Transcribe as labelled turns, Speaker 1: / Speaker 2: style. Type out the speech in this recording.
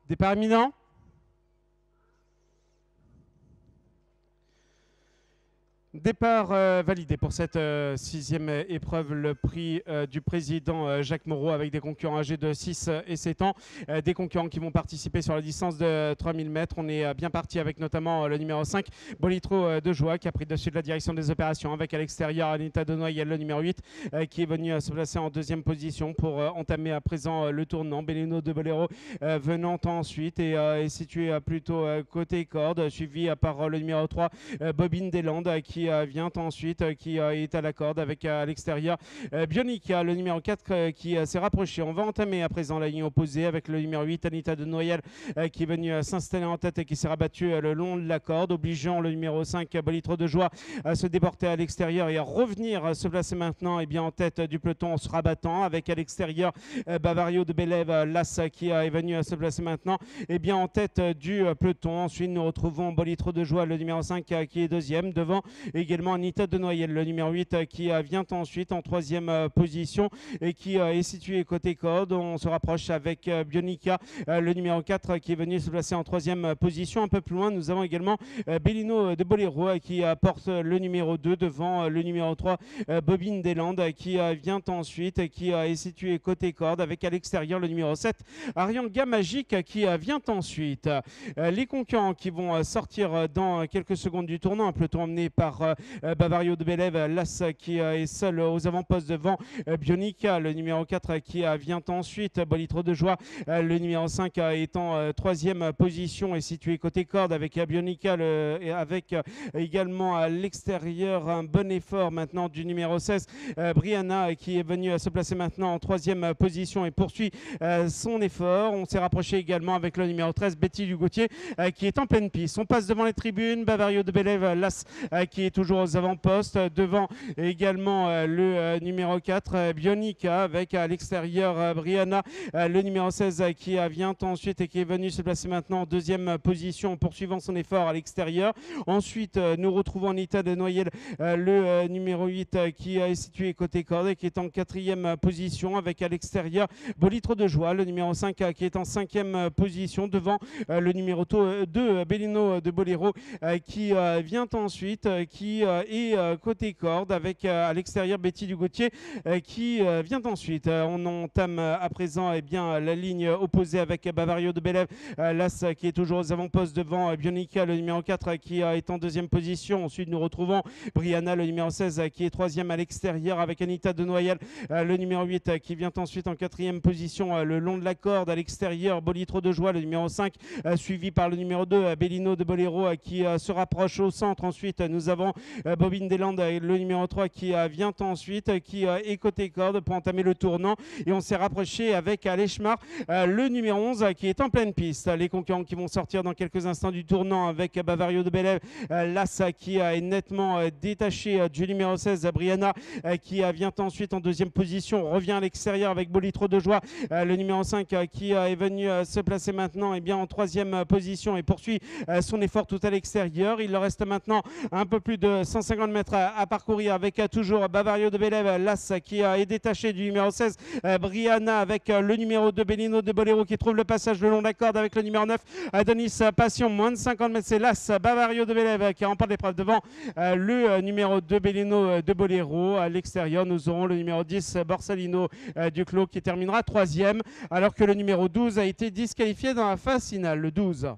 Speaker 1: Départ imminent. Départ validé pour cette sixième épreuve, le prix du président Jacques Moreau avec des concurrents âgés de 6 et 7 ans, des concurrents qui vont participer sur la distance de 3000 mètres. On est bien parti avec notamment le numéro 5, Bolitro de Joie, qui a pris dessus de la direction des opérations, avec à l'extérieur Anita de Noyel, le numéro 8, qui est venu se placer en deuxième position pour entamer à présent le tournant. Bellino de Bolero venant ensuite et est situé plutôt côté corde, suivi par le numéro 3, Bobine Deslandes, qui vient ensuite, qui est à la corde avec à l'extérieur Bionica, le numéro 4 qui s'est rapproché. On va entamer à présent la ligne opposée avec le numéro 8, Anita de Noyel, qui est venu s'installer en tête et qui s'est rabattu le long de la corde, obligeant le numéro 5, Bolitro de Joie, à se déporter à l'extérieur et à revenir se placer maintenant en tête du peloton en se rabattant, avec à l'extérieur Bavario de Bélève, l'As, qui est venu se placer maintenant en tête du peloton. Ensuite, nous retrouvons Bolitro de Joie, le numéro 5, qui est deuxième, devant également Anita de Noyel, le numéro 8, qui vient ensuite en troisième position et qui est situé côté corde. On se rapproche avec Bionica, le numéro 4, qui est venu se placer en troisième position. Un peu plus loin, nous avons également Bellino de Bolero, qui porte le numéro 2 devant le numéro 3, Bobine Deslandes, qui vient ensuite et qui est situé côté corde, avec à l'extérieur le numéro 7, Arianga Magique, qui vient ensuite. Les concurrents qui vont sortir dans quelques secondes du tournant, un peloton emmené par Bavario de Bélève, l'As, qui est seul aux avant-postes devant Bionica, le numéro 4, qui vient ensuite. Bolitro de Joie, le numéro 5, est en troisième position et situé côté corde avec Bionica, et avec également à l'extérieur un bon effort maintenant du numéro 16, Brianna, qui est venu se placer maintenant en troisième position et poursuit son effort. On s'est rapproché également avec le numéro 13, Betty Dugautier, qui est en pleine piste. On passe devant les tribunes, Bavario de Bélève, l'As, qui est toujours aux avant-postes, devant également le numéro 4, Bionica, avec à l'extérieur Brianna, le numéro 16, qui vient ensuite et qui est venu se placer maintenant en deuxième position, poursuivant son effort à l'extérieur. Ensuite, nous retrouvons Anita de Noyel, le numéro 8, qui est situé côté corde et qui est en quatrième position, avec à l'extérieur Bolitro de Joie, le numéro 5, qui est en cinquième position, devant le numéro 2, Bellino de Bolero, qui vient ensuite, qui est côté corde, avec à l'extérieur Betty Dugautier, qui vient ensuite. On entame à présent la ligne opposée avec Bavario de Bélève, l'As, qui est toujours aux avant-postes devant Bionica, le numéro 4, qui est en deuxième position. Ensuite, nous retrouvons Brianna, le numéro 16, qui est troisième à l'extérieur, avec Anita de Noyel, le numéro 8, qui vient ensuite en quatrième position le long de la corde. À l'extérieur, Bolitro de Joie, le numéro 5, suivi par le numéro 2, Bellino de Bolero, qui se rapproche au centre. Ensuite, nous avons Bobine Deslandes, le numéro 3, qui vient ensuite, qui est côté corde pour entamer le tournant. Et on s'est rapproché avec Alechmar, le numéro 11, qui est en pleine piste. Les concurrents qui vont sortir dans quelques instants du tournant, avec Bavario de Bélève, l'As, qui est nettement détaché du numéro 16, Brianna, qui vient ensuite en deuxième position. On revient à l'extérieur avec Bolitro de Joie, le numéro 5, qui est venu se placer maintenant en troisième position et poursuit son effort tout à l'extérieur. Il leur reste maintenant un peu plus de 150 mètres à parcourir, avec toujours Bavario de Bélève, l'As, qui est détaché du numéro 16, Brianna, avec le numéro 2, Bellino de Bolero, qui trouve le passage le long de la corde avec le numéro 9, Adonis Passion. Moins de 50 mètres, c'est l'As, Bavario de Bélève, qui remporte l'épreuve devant le numéro 2, Bellino de Bolero. À l'extérieur, nous aurons le numéro 10, Borsalino Duclos, qui terminera troisième, alors que le numéro 12 a été disqualifié dans la phase finale. Le 12.